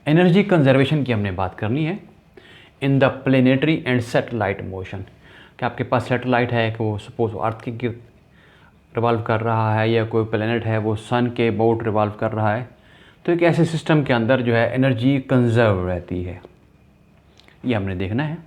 Energy conservation की हमने बात करनी है in the planetary and satellite motion. कि आपके पास सैटेलाइट है कि वो सपोज अर्थ के गिर्द रिवॉल्व कर रहा है, या कोई प्लेनेट है वो सन के अबाउट रिवॉल्व कर रहा है, तो एक ऐसे सिस्टम के अंदर जो है एनर्जी कंजर्व रहती है, ये हमने देखना है।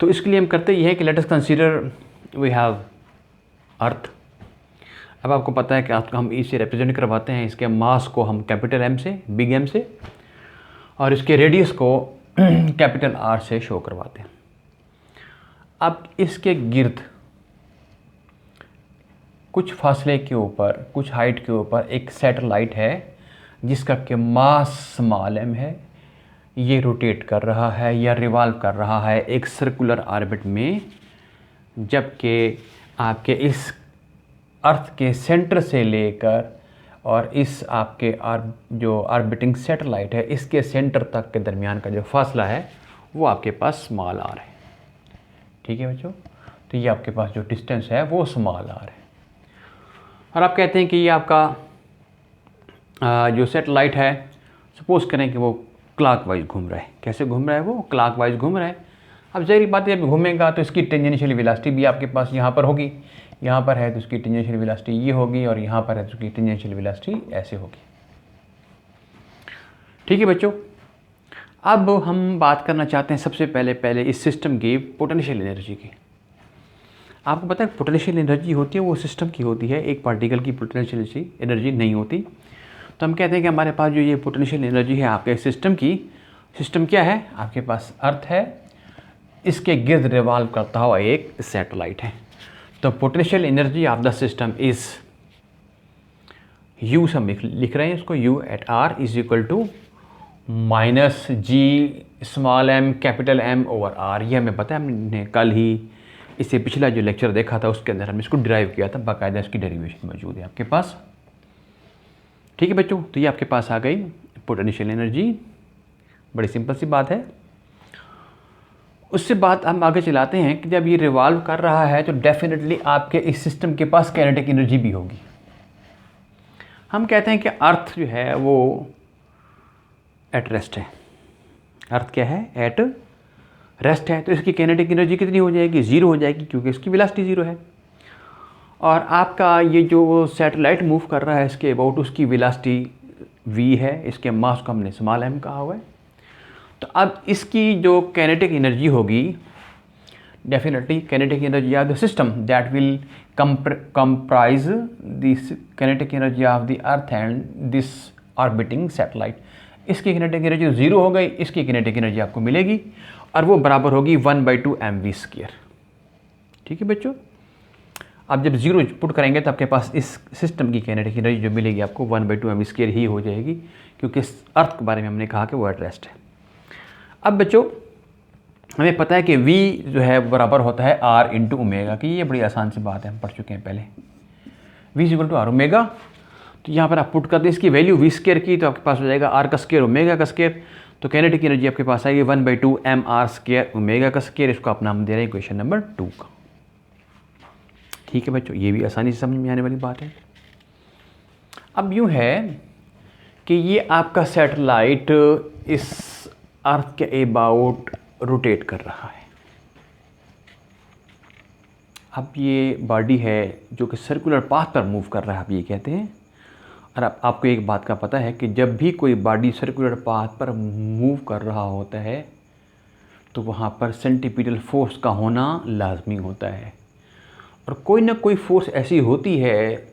तो इसके लिए हम करते ये हैं कि let us consider we have earth. अब आपको पता है कि अर्थ को हम ई से रिप्रेजेंट करवाते हैं, इसके मास को हम कैपिटल एम से, बिग एम से, और इसके रेडियस को कैपिटल आर से शो करवाते हैं। अब इसके गिर्द कुछ फासले के ऊपर, कुछ हाइट के ऊपर एक सैटेलाइट है जिसका कि मास स्मॉल एम है। ये रोटेट कर रहा है या रिवॉल्व कर रहा है एक सर्कुलर ऑर्बिट में, जबकि आपके इस अर्थ के सेंटर से लेकर और इस आपके जो ऑर्बिटिंग सैटेलाइट है इसके सेंटर तक के दरमियान का जो फासला है वो आपके पास स्मॉल आर है। ठीक है बच्चों, तो ये आपके पास जो डिस्टेंस है वो स्मॉल आर है। और आप कहते हैं कि ये आपका जो सैटेलाइट है, सपोज करें कि वो क्लॉकवाइज घूम रहा है। कैसे घूम रहा है? वो क्लॉकवाइज घूम रहा है। अब ज़ाहिर बात है, जब घूमेगा तो इसकी टेंजेंशियल वेलोसिटी भी आपके पास यहाँ पर होगी। यहाँ पर है तो उसकी टेंजेंशियल वेलोसिटी ये होगी, और यहाँ पर है तो उसकी टेंजेंशियल वेलोसिटी ऐसे होगी। ठीक है बच्चों, अब हम बात करना चाहते हैं सबसे पहले इस सिस्टम की पोटेंशियल एनर्जी की। आपको पता है पोटेंशियल एनर्जी होती है वो सिस्टम की होती है, एक पार्टिकल की पोटेंशियल एनर्जी नहीं होती। तो हम कहते हैं कि हमारे पास जो ये पोटेंशियल एनर्जी है आपके सिस्टम की, सिस्टम क्या है? आपके पास अर्थ है, इसके गिर्द रिवॉल्व करता हुआ एक सैटेलाइट है। तो potential energy of the system is U, सब लिख रहे हैं इसको, U at R is equal to minus G small M capital M over R. ये हमें पता है, हमने कल ही इससे पिछला जो लेक्चर देखा था उसके अंदर हमने इसको डिराइव किया था, बाकायदा इसकी डेरिवेशन मौजूद है आपके पास। ठीक है बच्चों, तो ये आपके पास आ गई पोटेंशियल एनर्जी, बड़ी सिंपल सी बात है। उससे बात हम आगे चलाते हैं कि जब ये रिवॉल्व कर रहा है तो डेफिनेटली आपके इस सिस्टम के पास काइनेटिक एनर्जी भी होगी। हम कहते हैं कि अर्थ जो है वो एट रेस्ट है। अर्थ क्या है? एट रेस्ट है। तो इसकी काइनेटिक एनर्जी कितनी हो जाएगी? ज़ीरो हो जाएगी, क्योंकि इसकी वेलोसिटी ज़ीरो है। और आपका ये जो सैटेलाइट मूव कर रहा है इसके अबाउट, उसकी वेलोसिटी v है, इसके मास को हमने स्मॉल m कहा हुआ है। तो अब इसकी जो काइनेटिक एनर्जी होगी, definitely kinetic energy of the system that will comprise this kinetic energy of the earth and this orbiting satellite. इसकी काइनेटिक एनर्जी ज़ीरो हो गई, इसकी काइनेटिक एनर्जी आपको मिलेगी और वो बराबर होगी 1/2 mv²। ठीक है बच्चों, आप जब ज़ीरो पुट करेंगे तो आपके पास इस सिस्टम की काइनेटिक एनर्जी जो मिलेगी आपको 1/2 mv² ही हो जाएगी, क्योंकि इस अर्थ के बारे में हमने कहा कि वो एट रेस्ट है। अब बच्चों हमें पता है कि v जो है बराबर होता है r × ओमेगा की। ये बड़ी आसान सी बात है, हम पढ़ चुके हैं पहले, v = r ओमेगा। तो यहाँ पर आप पुट कर दें इसकी वैल्यू v² की, तो आपके पास हो जाएगा r का स्क्वायर ओमेगा का स्क्वायर। तो काइनेटिक एनर्जी आपके पास आएगी 1/2 mr² ओमेगा का स्क्वायर। इसको आप नाम दे रहे हैं क्वेश्चन नंबर 2 का। ठीक है बच्चों, ये भी आसानी से समझ में आने वाली बात है। अब यूँ है कि ये आपका सैटेलाइट इस अर्थ के अबाउट रोटेट कर रहा है। अब ये बॉडी है जो कि सर्कुलर पाथ पर मूव कर रहा है, आप ये कहते हैं। और अब आपको एक बात का पता है कि जब भी कोई बॉडी सर्कुलर पाथ पर मूव कर रहा होता है तो वहाँ पर सेंट्रीपिटल फोर्स का होना लाजमी होता है, और कोई ना कोई फोर्स ऐसी होती है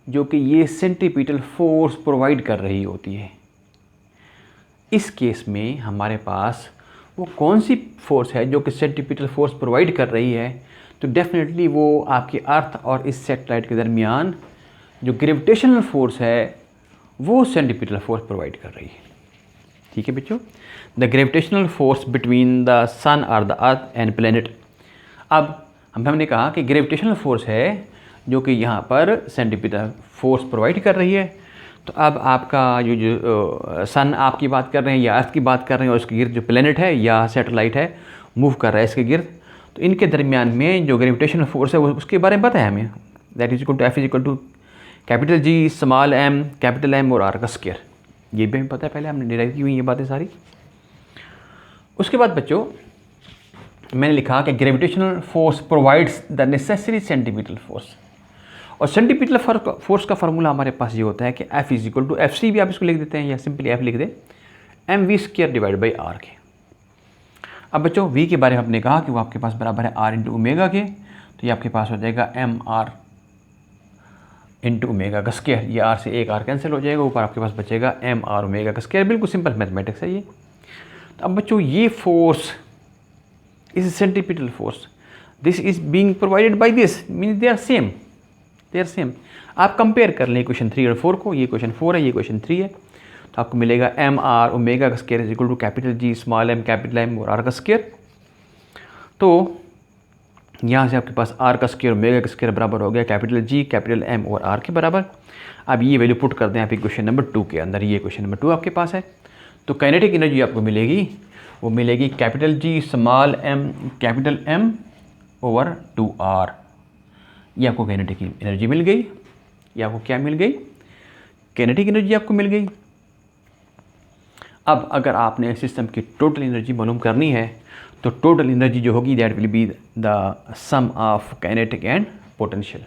जो कि ये सेंट्रीपिटल फोर्स प्रोवाइड कर रही होती है। इस केस में हमारे पास वो कौन सी फोर्स है जो कि सेंट्रीपिटल फोर्स प्रोवाइड कर रही है? तो डेफिनेटली वो आपके अर्थ और इस सैटेलाइट के दरमियान जो ग्रेविटेशनल फोर्स है वो सेंट्रीपिटल फोर्स प्रोवाइड कर रही है। ठीक है बच्चों, the gravitational force between the sun और द अर्थ एंड प्लेनेट। अब हमने कहा कि ग्रेविटेशनल फोर्स है जो कि यहाँ पर सेंट्रीपिटल फोर्स प्रोवाइड कर रही है। तो अब आपका जो सन आपकी बात कर रहे हैं या अर्थ की बात कर रहे हैं, और उसके गिर्द जो प्लेनेट है या सैटेलाइट है मूव कर रहा है इसके गिर्द, तो इनके दरमियान में जो ग्रेविटेशनल फोर्स है वो उसके बारे में पता है हमें। That is equal to F = capital G small m capital M और R का स्क्वायर। ये भी हमें पता है, पहले हमने डिराइव की हुई ये बातें सारी। उसके बाद बच्चों मैंने लिखा कि gravitational force provides the necessary centripetal force, और सेंटीमीटल फोर्स का फार्मूला हमारे पास ये होता है कि F is equal to FC भी आप इसको लिख देते हैं या सिंपली F लिख दें mv² डिवाइड बाई R के। अब बच्चों V के बारे में हमने कहा कि वो आपके पास बराबर है R इंटू ओमेगा के, तो ये आपके पास हो जाएगा mr इंटू ओमेगा का स्क्वायर, ये R से एक R कैंसिल हो जाएगा, ऊपर आपके पास बचेगा mr ओमेगा का स्क्वायर। बिल्कुल सिंपल मैथमेटिक्स है ये। तो अब बच्चों ये force is centripetal force, this is being provided by this, means they are same. आप कंपेयर कर लें क्वेश्चन 3 और 4 को, ये क्वेश्चन 4 है, ये क्वेश्चन 3 है, तो आपको मिलेगा mr ओमेगा का square is equal to capital G small m capital M और R का स्क्वायर। तो यहाँ से आपके पास R का स्क्वायर ओमेगा का स्क्वायर बराबर हो गया कैपिटल G कैपिटल M और R के बराबर। अब ये वैल्यू पुट कर दें आप क्वेश्चन नंबर 2 के अंदर, ये क्वेश्चन नंबर 2 आपके पास है। तो काइनेटिक एनर्जी आपको मिलेगी, वो मिलेगी capital G small m capital M over 2R। ये आपको काइनेटिक एनर्जी मिल गई। ये आपको क्या मिल गई? काइनेटिक एनर्जी आपको मिल गई। अब अगर आपने सिस्टम की टोटल एनर्जी मालूम करनी है तो टोटल एनर्जी जो होगी that will be the sum of kinetic and potential.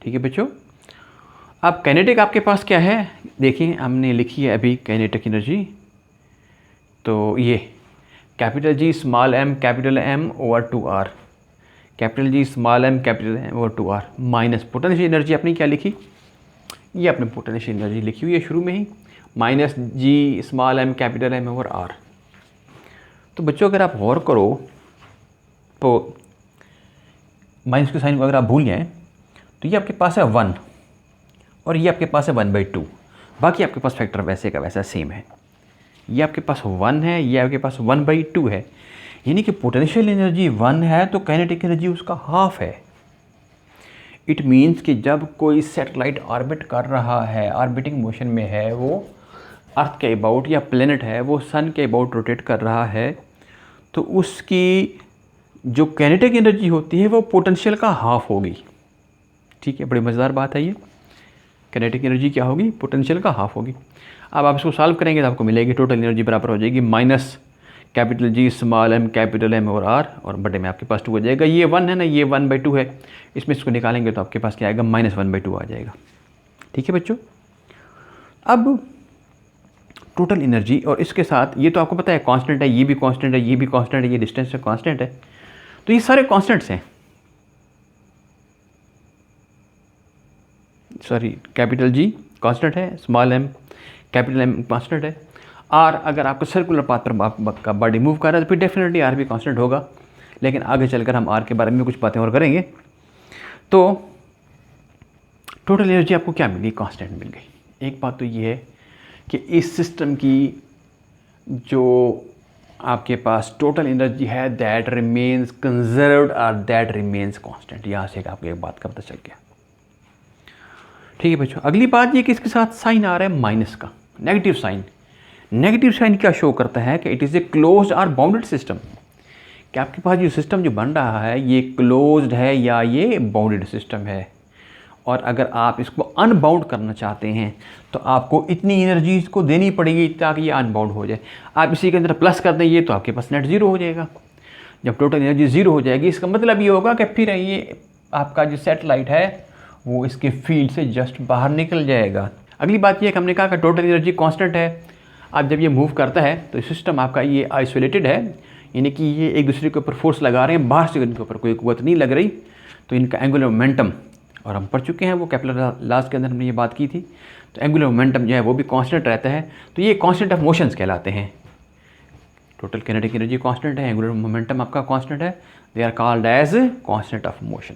ठीक है बच्चों। अब काइनेटिक आपके पास क्या है, देखिए हमने लिखी है अभी काइनेटिक एनर्जी, तो ये capital G small m capital M over 2R, capital G small m capital M over 2R minus potential energy आपने क्या लिखी, ये आपने पोटेंशियल एनर्जी लिखी हुई है शुरू में ही, minus G small m capital M over R। तो बच्चों अगर आप गौर करो तो माइनस के साइन को अगर आप भूल जाएँ तो ये आपके पास है 1 और ये आपके पास है 1/2, बाकी आपके पास फैक्टर वैसे का वैसा सेम है। ये आपके पास 1 है, ये आपके पास 1/2 है, यानी कि पोटेंशियल एनर्जी 1 है तो काइनेटिक एनर्जी उसका हाफ है। इट मीन्स कि जब कोई सैटेलाइट ऑर्बिट कर रहा है, ऑर्बिटिंग मोशन में है, वो अर्थ के अबाउट, या प्लेनेट है वो सन के अबाउट रोटेट कर रहा है, तो उसकी जो काइनेटिक एनर्जी होती है वो पोटेंशियल का हाफ होगी। ठीक है, बड़ी मज़ेदार बात है ये। काइनेटिक एनर्जी क्या होगी? पोटेंशियल का हाफ होगी। अब आप इसको सॉल्व करेंगे तो आपको मिलेगी टोटल एनर्जी बराबर हो जाएगी minus capital G small m capital M और R, और बटे में आपके पास 2 हो जाएगा। ये 1 है ना, ये 1/2 है, इसमें इसको निकालेंगे तो आपके पास क्या आएगा? -1/2 आ जाएगा। ठीक है बच्चों। अब टोटल एनर्जी और इसके साथ ये तो आपको पता है कांस्टेंट है, ये भी कांस्टेंट है, ये भी कांस्टेंट है, ये डिस्टेंस है कांस्टेंट है, तो ये सारे कांस्टेंट्स हैं। सॉरी, कैपिटल G कांस्टेंट है, small m capital M constant है, R अगर आपको सर्कुलर पाथ पर का बॉडी मूव कर रहा है तो फिर डेफिनेटली R भी कांस्टेंट होगा, लेकिन आगे चलकर हम R के बारे में कुछ बातें और करेंगे। तो टोटल एनर्जी आपको क्या मिल गई? कांस्टेंट मिल गई। एक बात तो ये है कि इस सिस्टम की जो आपके पास टोटल एनर्जी है दैट रिमेन्स कंजर्व्ड और दैट रिमेन्स कांस्टेंट। यहाँ से आपको एक बात का पता चल गया। ठीक है बच्चों। अगली बात ये कि इसके साथ साइन आ रहा है माइनस का, नेगेटिव साइन। नेगेटिव साइन क्या शो करता है कि इट इज़ ए क्लोज्ड और बाउंडेड सिस्टम, कि आपके पास जो सिस्टम जो बन रहा है ये क्लोज्ड है या ये बाउंडेड सिस्टम है। और अगर आप इसको अनबाउंड करना चाहते हैं तो आपको इतनी एनर्जी इसको देनी पड़ेगी ताकि ये अनबाउंड हो जाए। आप इसी के अंदर प्लस कर दें ये, तो आपके पास नेट ज़ीरो हो जाएगा। जब टोटल एनर्जी ज़ीरो हो जाएगी इसका मतलब ये होगा कि फिर ये आपका जो सैटेलाइट है वो इसके फील्ड से जस्ट बाहर निकल जाएगा। अगली बात ये है कि हमने कहा कि टोटल एनर्जी कांस्टेंट है। अब जब ये मूव करता है तो सिस्टम आपका ये आइसोलेटेड है, यानी कि ये एक दूसरे के ऊपर फोर्स लगा रहे हैं, बाहर से इनके ऊपर कोई कुव्वत नहीं लग रही, तो इनका एंगुलर मोमेंटम, और हम पढ़ चुके हैं वो केपलर लॉज के अंदर हमने ये बात की थी, तो एंगुलर मोमेंटम जो है वो भी कांस्टेंट रहता है। तो ये कांस्टेंट ऑफ मोशंस कहलाते हैं। टोटल काइनेटिक एनर्जी कांस्टेंट है, एंगुलर मोमेंटम आपका कांस्टेंट है, they are called as constant of motion.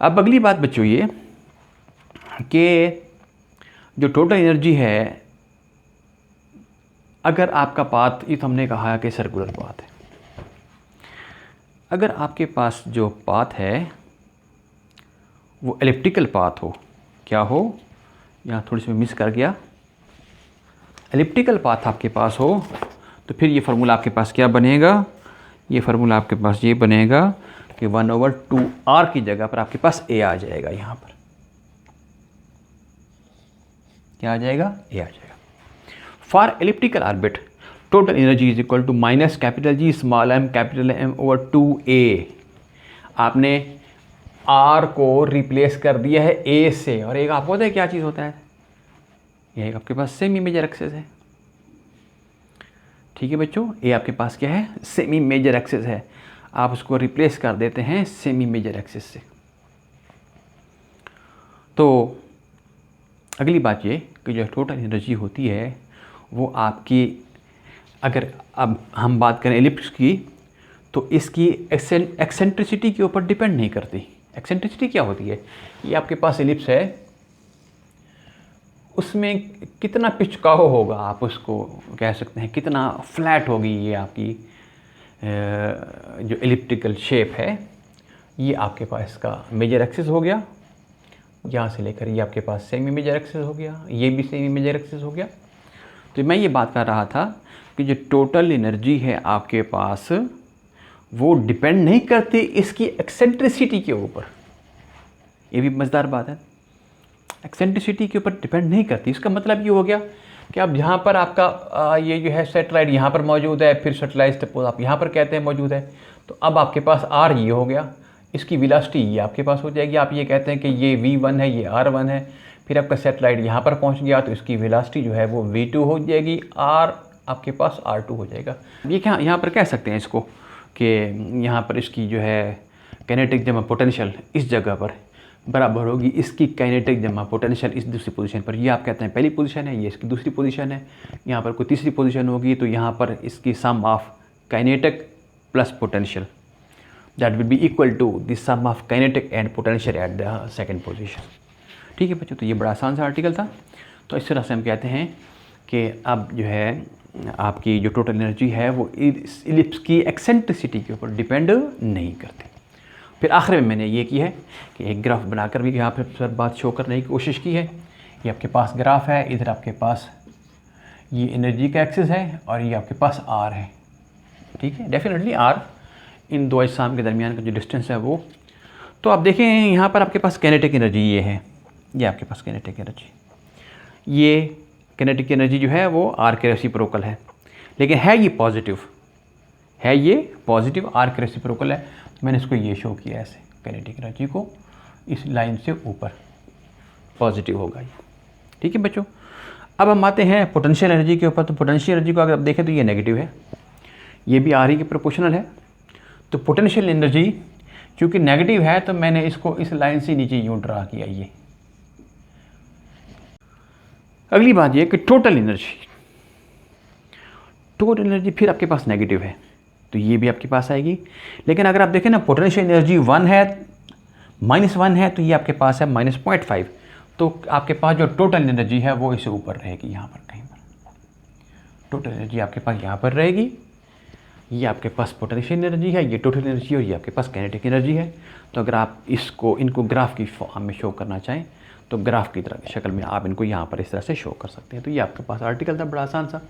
अब अगली बात बच्चों ये कि जो टोटल एनर्जी है, अगर आपका पाथ, ये तो हमने कहा कि सर्कुलर पाथ है, अगर आपके पास जो पाथ है वो एलिप्टिकल पाथ हो, क्या हो, यहाँ थोड़ी सी मिस कर गया, एलिप्टिकल पाथ आपके पास हो, तो फिर ये फार्मूला आपके पास क्या बनेगा? ये फार्मूला आपके पास ये बनेगा कि 1/2R की जगह पर आपके पास A आ जाएगा यहाँ पर। क्या आ जाएगा, ए आ जाएगा। For elliptical orbit total energy is equal to minus capital G small M capital M over 2a। आपने आर को रिप्लेस कर दिया है ए से, और एक आपको पता है क्या चीज़ होता है, ये आपके पास सेमी मेजर एक्सिस है। ठीक है बच्चों, ये आपके पास क्या है, सेमी मेजर एक्सिस है। आप उसको रिप्लेस कर देते हैं सेमी मेजर एक्सिस से। तो अगली बात ये कि जो टोटल एनर्जी होती है वो आपकी, अगर अब हम बात करें एलिप्स की, तो इसकी एक्सेंट्रिसिटी के ऊपर डिपेंड नहीं करती। एक्सेंट्रिसिटी क्या होती है, ये आपके पास एलिप्स है, उसमें कितना पिचकाव होगा, आप उसको कह सकते हैं कितना फ्लैट होगी ये आपकी जो एलिप्टिकल शेप है। ये आपके पास इसका मेजर एक्सिस हो गया, यहाँ से लेकर ये आपके पास सेमी मेजर एक्सिस हो गया, ये भी सेमी मेजर एक्सिस हो गया। तो मैं ये बात कर रहा था कि जो टोटल एनर्जी है आपके पास वो डिपेंड नहीं करती इसकी एक्सेंट्रिसिटी के ऊपर। ये भी मज़ेदार बात है, एक्सेंट्रिसिटी के ऊपर डिपेंड नहीं करती। इसका मतलब ये हो गया कि अब यहाँ पर आपका ये जो है सैटेलाइट यहाँ पर मौजूद है, फिर सैटेलाइट सपोज आप यहाँ पर कहते हैं मौजूद है, तो अब आपके पास आर ये हो गया, इसकी वेलोसिटी ये आपके पास हो जाएगी। आप ये कहते हैं कि ये v1 है, ये r1 है, फिर आपका सैटेलाइट यहाँ पर पहुँच गया तो इसकी वेलोसिटी जो है वो v2 हो जाएगी, r आपके पास r2 हो जाएगा। ये क्या यहाँ पर कह सकते हैं इसको कि यहाँ पर इसकी जो है काइनेटिक जमा पोटेंशियल इस जगह पर बराबर होगी इसकी काइनेटिक जमा पोटेंशियल इस दूसरी पोजीशन पर। ये आप कहते हैं पहली पोजीशन है, ये इसकी दूसरी पोजीशन है, यहाँ पर कोई तीसरी पोजीशन होगी तो यहाँ पर इसकी sum of kinetic plus potential that will be equal to the sum of kinetic and potential at the second position. ठीक है बच्चों, तो ये बड़ा आसान सा आर्टिकल था। तो इस तरह से हम कहते हैं कि अब जो है आपकी जो टोटल एनर्जी है वो इस इलिप्स की एक्सेंट्रिसिटी के ऊपर डिपेंड नहीं करती। फिर आखिर में मैंने ये की है कि एक ग्राफ बनाकर भी यहाँ पर बात शो करने की कोशिश की है। ये आपके पास ग्राफ है, इधर आपके पास ये एनर्जी का एक्सिस है और ये आपके पास आर है। ठीक है, डेफिनेटली आर इन दो अजसाम के दरमियान का जो डिस्टेंस है वो। तो आप देखें यहाँ पर आपके पास काइनेटिक एनर्जी ये है, ये आपके पास काइनेटिक एनर्जी, ये काइनेटिक एनर्जी जो है वो आर के रेसिप्रोकल है, लेकिन है ये पॉजिटिव, है ये पॉजिटिव, आर के रेसिप्रोकल है। मैंने इसको ये शो किया ऐसे, काइनेटिक एनर्जी को इस लाइन से ऊपर पॉजिटिव होगा ये। ठीक है बच्चों, अब हम आते हैं पोटेंशियल एनर्जी के ऊपर। तो पोटेंशियल एनर्जी को अगर आप देखें तो ये नेगेटिव है, ये भी आर ही के प्रोपोर्शनल है। तो पोटेंशियल एनर्जी क्योंकि नेगेटिव है तो मैंने इसको इस लाइन से नीचे यूँ ड्रा किया ये। अगली बात ये कि टोटल एनर्जी फिर आपके पास नेगेटिव है तो ये भी आपके पास आएगी। लेकिन अगर आप देखें ना पोटेंशियल एनर्जी 1 है, -1 है, तो ये आपके पास है -0.5। तो आपके पास जो टोटल एनर्जी है वो इससे ऊपर रहेगी, यहाँ पर कहीं पर टोटल एनर्जी आपके पास यहाँ पर रहेगी। ये आपके पास पोटेंशियल एनर्जी है, ये टोटल एनर्जी और ये आपके पास काइनेटिक एनर्जी है। तो अगर आप इनको ग्राफ की फॉर्म में शो करना चाहें तो ग्राफ की तरह शक्ल में आप इनको यहाँ पर इस तरह से शो कर सकते हैं। तो ये आपके पास आर्टिकल था, बड़ा आसान सा।